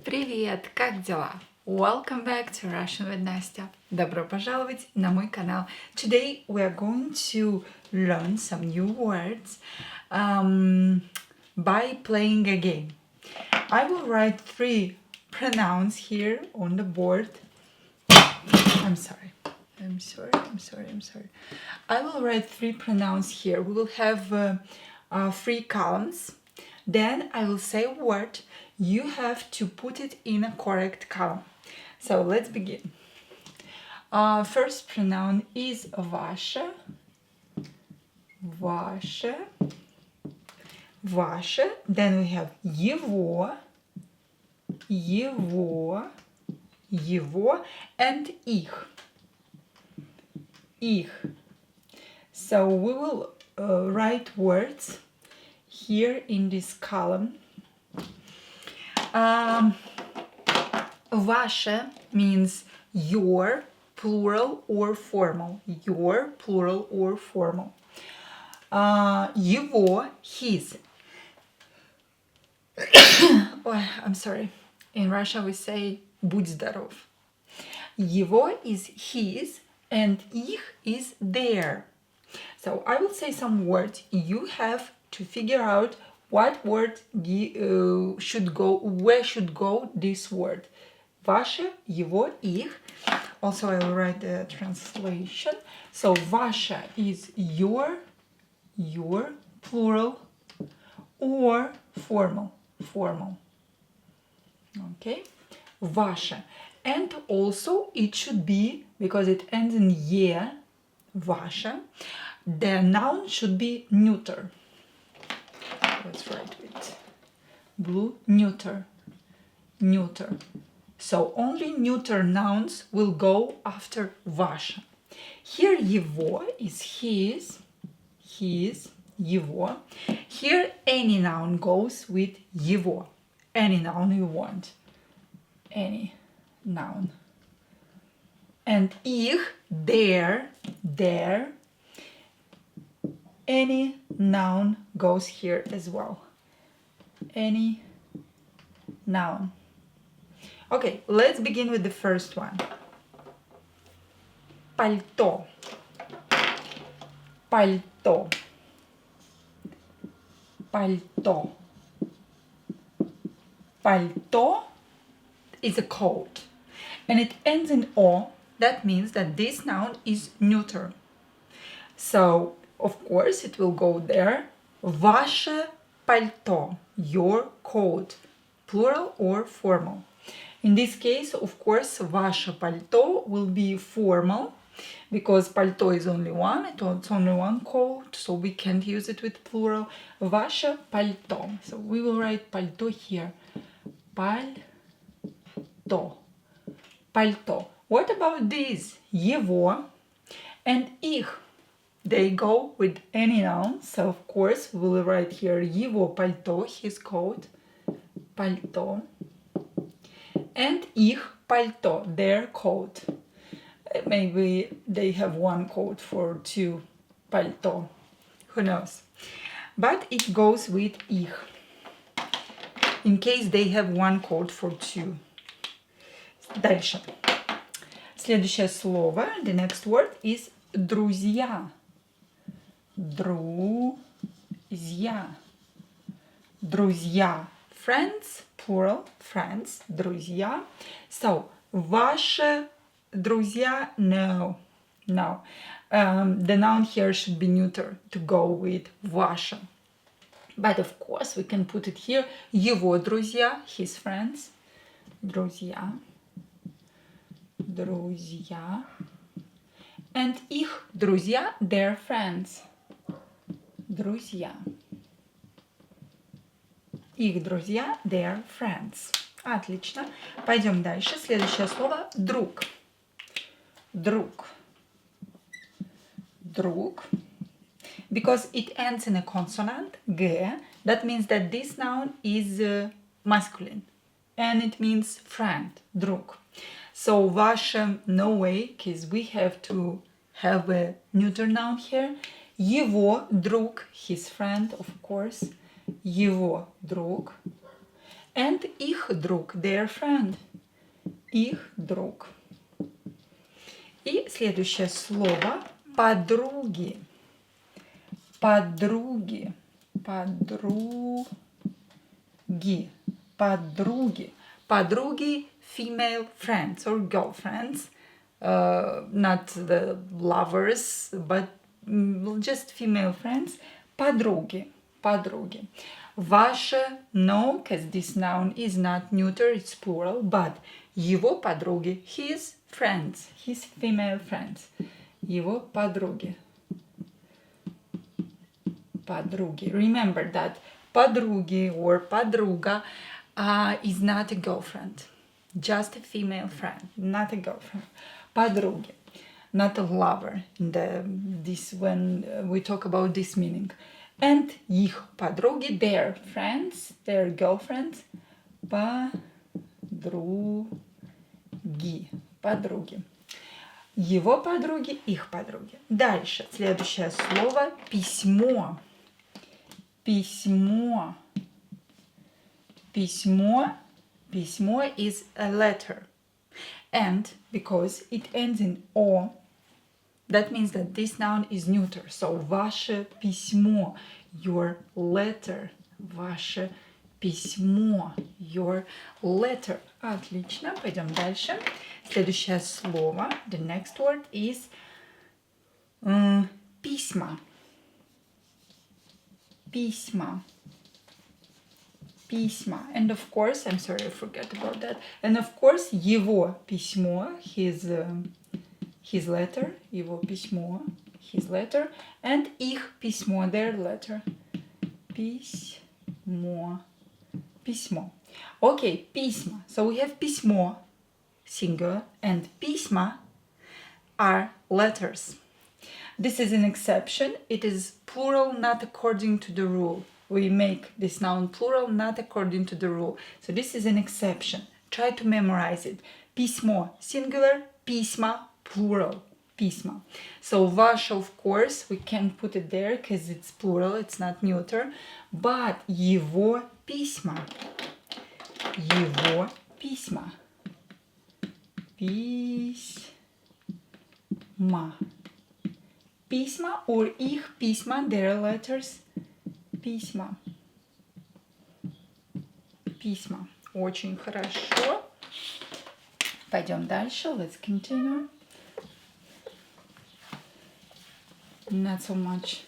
Привет, как дела? Welcome back to Russian with Nastya. Добро пожаловать на мой канал. Today we are going to learn some new words by playing a game. I will write 3 pronouns here on the board. I'm sorry. I will write 3 pronouns here. We will have 3 columns. Then I will say a word. You have to put it in a correct column. So let's begin. First pronoun is ваше, ваше, ваше. Then we have его, его, его, and их, их. So we will write words here in this column. Ваше means your, plural or formal. Your, plural or formal. Его, his. Oh, I'm sorry. In Russia we say будь здоров. Его is his and их is their. So I will say some words. You have to figure out what word should go, where should go this word. Ваше, его, их. Also I will write the translation. So ваше is your, plural, or formal. Okay? Ваше. And also it should be, because it ends in е, ваше, the noun should be neuter. Let's write with blue, neuter. So only neuter nouns will go after ваше. Here его is his, его. Here any noun goes with его. Any noun you want. Any noun. And их, their. Any noun goes here as well. Any noun. Okay, let's begin with the first one. Пальто. Пальто. Пальто. Пальто is a coat. And it ends in o. That means that this noun is neuter. So, of course, it will go there. Ваше пальто, your coat, plural or formal. In this case, of course, ваше пальто will be formal because пальто is only one, it's only one coat, so we can't use it with plural. Ваше пальто. So we will write пальто here. Пальто. Пальто. What about this? Его and их. They go with any noun, so of course we will write here его пальто, his coat, пальто, and их пальто, their coat. Maybe they have one coat for 2 пальто, who knows. But it goes with их, in case they have one coat for 2. Дальше. Следующее слово, the next word is друзья. Друзья. Друзья. Friends, plural, friends, друзья. So, ваши друзья, no. The noun here should be neuter to go with ваше. But of course, we can put it here. Его друзья, his friends. Друзья. Друзья. And их друзья, their friends. Друзья. Их друзья, their friends. Отлично. Пойдем дальше. Следующее слово друг. Друг. Друг. Because it ends in a consonant, г, that means that this noun is masculine. And it means friend, друг. So ваше, no way, because we have to have a neuter noun here. Его друг, his friend, of course. Его друг. And их друг, their friend. Их друг. И следующее слово подруги. Подруги. Подруги. Подруги. Подруги, female friends or girlfriends. Not the lovers, but just female friends. Подруги. Подруги. Ваши, no, because this noun is not neuter, it's plural, but его подруги, his friends, his female friends. Его подруги. Подруги. Remember that подруги or подруга is not a girlfriend. Just a female friend, not a girlfriend. Подруги. Not a lover. This when we talk about this meaning. And их подруги, their friends, their girlfriends. Подруги. Подруги. Его подруги, их подруги. Дальше. Следующее слово письмо. Письмо. Письмо. Письмо is a letter. And because it ends in O, that means that this noun is neuter. So, ваше письмо, your letter. Ваше письмо, your letter. Отлично, пойдем дальше. Следующее слово, the next word is письма. Письма. Письма. And of course, I'm sorry, I forgot about that. And of course, его письмо, his letter, его письмо, his letter, and их письмо, their letter. Письмо. Письмо. Okay, письма. So we have письмо, singular, and письма are letters. This is an exception. It is plural, not according to the rule. We make this noun plural, not according to the rule. So this is an exception. Try to memorize it. Письмо, singular, письма, plural. Письма. So ваше, of course, we can put it there because it's plural, it's not neuter. But его письма. Его письма. Письма. Письма or их письма, their letters. Письма. Письма. Очень хорошо. Пойдем дальше. Let's continue. Not so much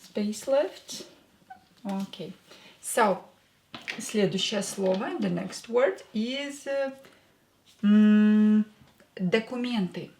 space left. Okay. So, следующее слово, the next word is документы.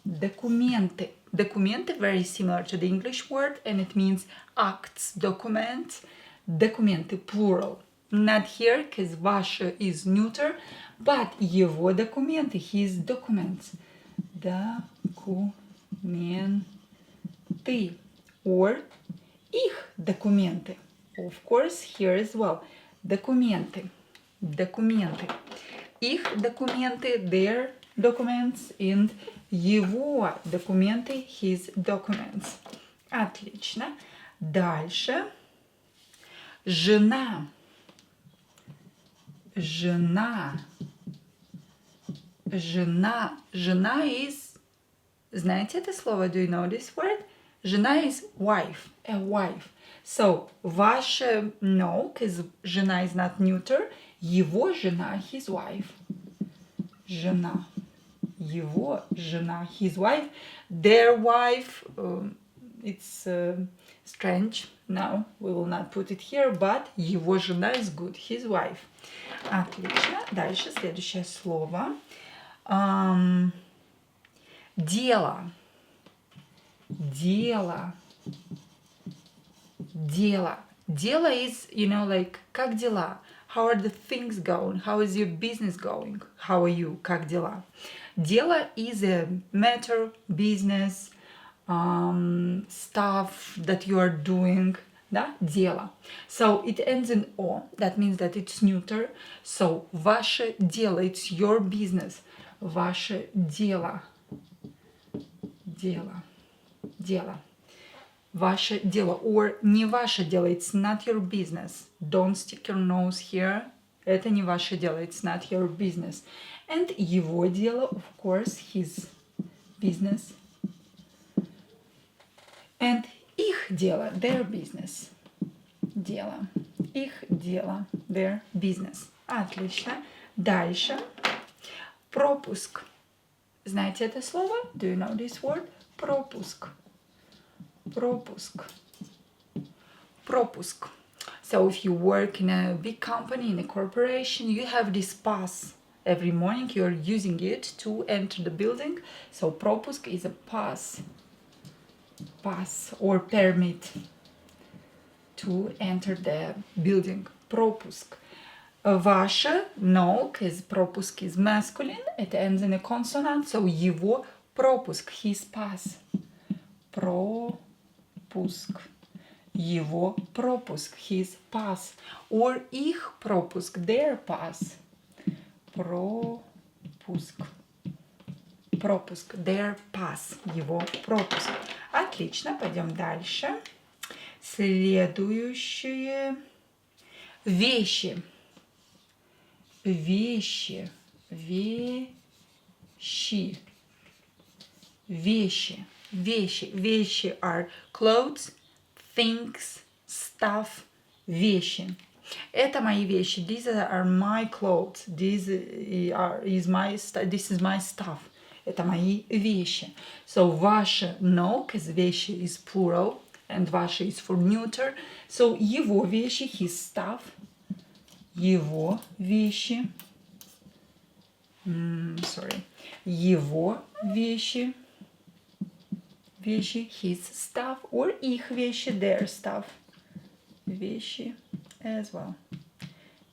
Документы. Документы, very similar to the English word, and it means acts, documents. Документы, plural. Not here, because ваше is neuter, but его документы, his documents. Документы. Or их документы. Of course, here as well. Документы. Документы. Их документы, their documents, and его документы, his documents. Отлично. Дальше. Жена. Жена. Жена. Жена is... Знаете это слово? Do you know this word? Жена is wife. A wife. So, ваше no, because жена is not neuter. Его жена, his wife. Жена. Его жена, his wife. Their wife, it's strange. No, we will not put it here, but его жена is good, his wife. Отлично. Дальше следующее слово. Дело. Дело. Дело. Дело is, you know, like, как дела? How are the things going? How is your business going? How are you? Как дела? Дело is a matter, business, stuff that you are doing. Да? Дело. So it ends in O. That means that it's neuter. So ваше дело, it's your business. Ваше дело. Дело. дело. Ваше дело. Or не ваше дело. It's not your business. Don't stick your nose here. Это не ваше дело. It's not your business. And его дело, of course, his business. And их дело, their business. Дело. Их дело, their business. Отлично. Дальше. Пропуск. Знаете это слово? Do you know this word? Пропуск. Пропуск. Пропуск. So if you work in a big company, in a corporation, you have this pass. Every morning you're using it to enter the building. So пропуск is a pass. Pass or permit to enter the building. Пропуск. Ваше, no, because пропуск is masculine. It ends in a consonant. So его пропуск, his pass. Пропуск. Его пропуск, his pass. Or их пропуск, their pass. Пропуск. Пропуск, their pass. Его пропуск. Отлично, пойдем дальше. Следующие. Вещи. Вещи. Вещи. Вещи. Вещи. Вещи are clothes, things, stuff, вещи. Это мои вещи. These are my clothes. This is my stuff. Это мои вещи. So ваше, no, because вещи is plural, and ваше is for neuter. So его вещи, his stuff. Его вещи. Sorry. Его вещи. Вещи, his stuff. Or их вещи, their stuff. Вещи as well.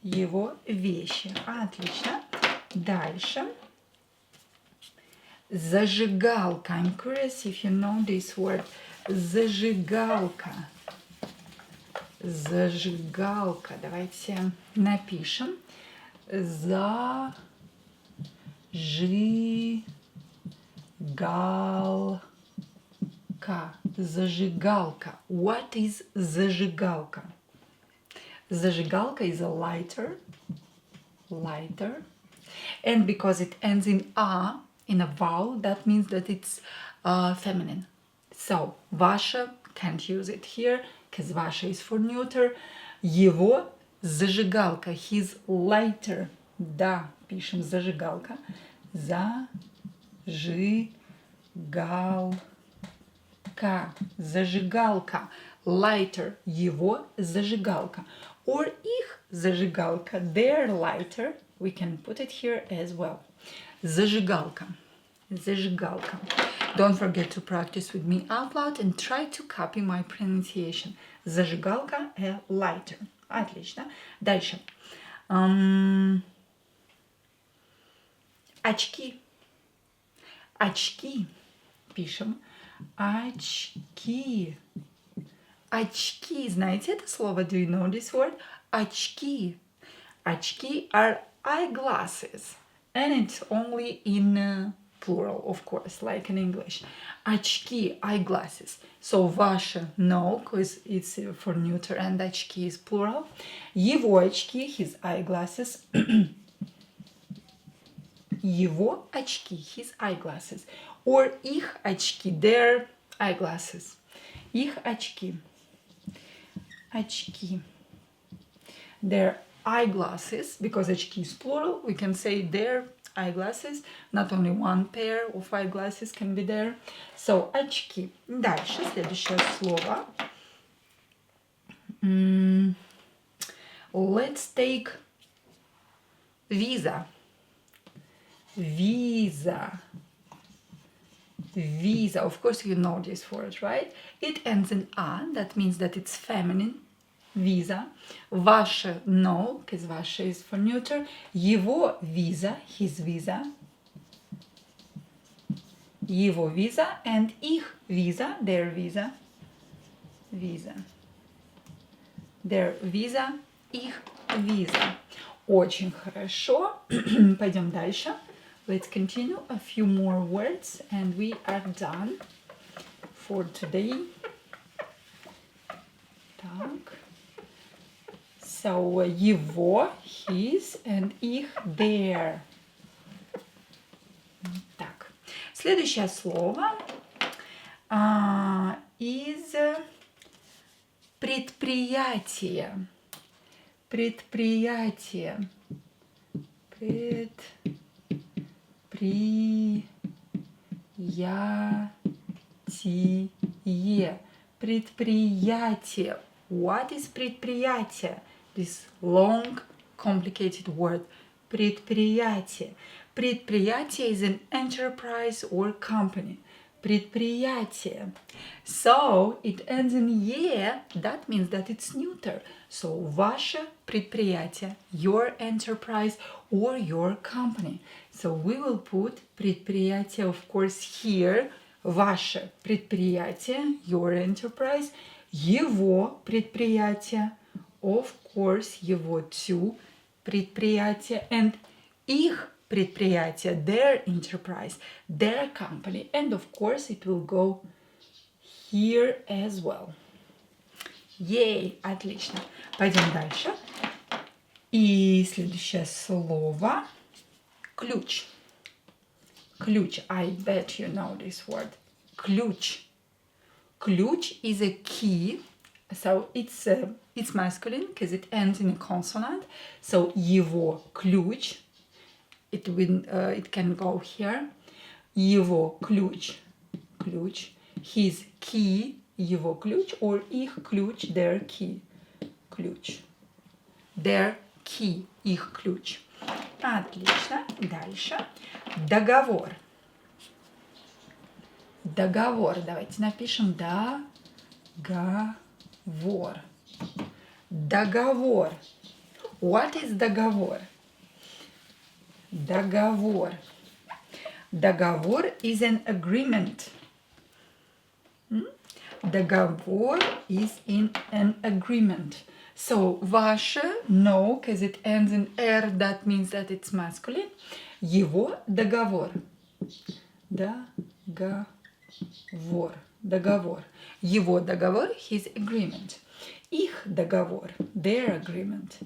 Его вещи. Отлично. Дальше. Зажигалка. I'm curious if you know this word. Зажигалка. Зажигалка. Давайте напишем. Зажигалка. Зажигалка. What is зажигалка? Зажигалка is a lighter. Lighter. And because it ends in a, in a vowel, that means that it's feminine. So, ваша, can't use it here, because ваша is for neuter. Его зажигалка, his lighter. Да, пишем зажигалка. Зажигалка. Зажигалка. Lighter. Его зажигалка. Or их зажигалка. Their lighter. We can put it here as well. Зажигалка. Зажигалка. Don't forget to practice with me out loud and try to copy my pronunciation. Зажигалка, a lighter. Отлично. Дальше. Очки. Очки. Пишем. Очки. Очки. Знаете это слово? Do you know this word? Очки. Очки are eyeglasses. And it's only in plural, of course, like in English. Очки, eyeglasses. So ваше, no, because it's for neuter, and очки is plural. Его очки, his eyeglasses. Его очки, his eyeglasses. Or их очки, their eyeglasses. Их очки. Очки. Their eyeglasses, because очки is plural, we can say their eyeglasses. Not only one pair of eyeglasses can be there. So, очки. Дальше, следующее слово. Let's take visa. Visa. Visa. Of course, you know this word, right? It ends in a. That means that it's feminine. Visa. Ваше, no, because ваше is for neuter. Его visa, his visa. Его visa and их visa, their visa. Visa. Their visa, их visa. Очень хорошо. Пойдем дальше. Let's continue a few more words and we are done for today. Так. So, его, his, and их, their. Так. Следующее слово из предприятия. Предприятие. Предприятие. Предприятие. What is предприятие? This long, complicated word. Предприятие. Предприятие is an enterprise or company. Предприятие. So, it ends in «е», that means that it's neuter. So, ваше предприятие, your enterprise or your company. So, we will put предприятие, of course, here. Ваше предприятие, your enterprise. Его предприятие, of course, его too, предприятие. And их предприятие, their enterprise, their company. And of course, it will go here as well. Yay! Отлично. Пойдем дальше. И следующее слово – ключ. Ключ. I bet you know this word. Ключ. Ключ is a key. So it's masculine because it ends in a consonant. So его ключ. It can go here. Его ключ. Ключ. His key. Его ключ. Or их ключ. Their key. Ключ. Their key. Их ключ. Отлично. Дальше. Договор. Договор. Давайте напишем договор. Договор. What is договор? Договор. Договор is an agreement. Договор is in an agreement. So, ваше, no, because it ends in R, that means that it's masculine. Его договор. Договор. Договор. Его договор, his agreement. Их договор, their agreement.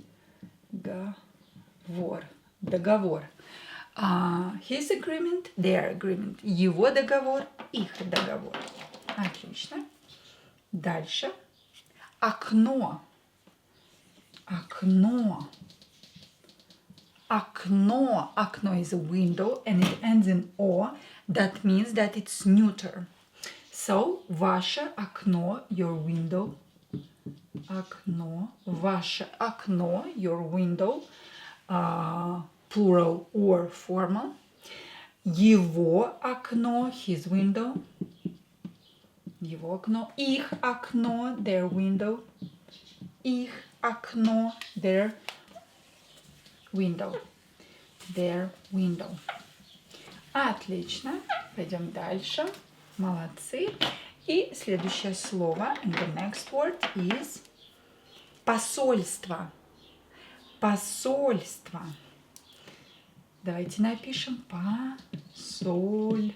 Договор. Договор. His agreement, their agreement. Его договор, их договор. Отлично. Дальше. Окно. Окно. Окно. Окно is a window and it ends in O. That means that it's neuter. So, ваше окно, your window. Окно. Ваше окно, your window. Plural or formal. Его окно, his window. Его окно. Их окно, their window. Их окно, their window. Their window. Отлично. Пойдем дальше. Молодцы. И следующее слово, and the next word is посольство. Посольство. Давайте напишем посольство.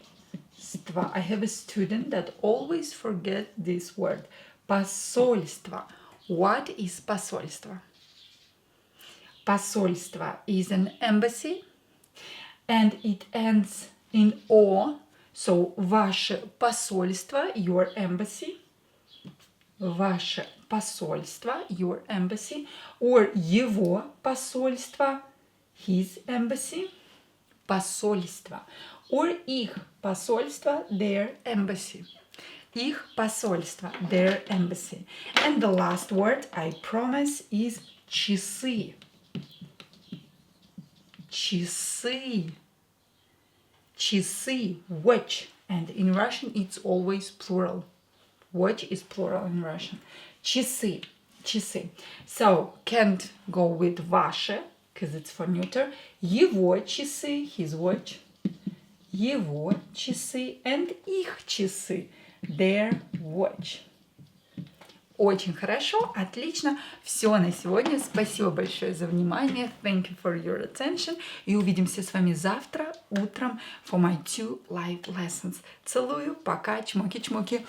I have a student that always forget this word. Посольство. What is посольство? Посольство is an embassy and it ends in O. So, ваше посольство, your embassy. Ваше посольство, your embassy. Or его посольство, his embassy. Посольство. Or их посольство, their embassy. Их посольство, their embassy. And the last word, I promise, is часы. Часы. Часы, watch. And in Russian, it's always plural. Watch is plural in Russian. Часы. Часы. So, can't go with ваше, because it's for neuter. Его часы, his watch. Его часы and их часы, their watch. очень хорошо, отлично. Все на сегодня. Спасибо большое за внимание. Thank you for your attention. И увидимся с вами завтра утром for my 2 live lessons. Целую, пока, чмоки-чмоки.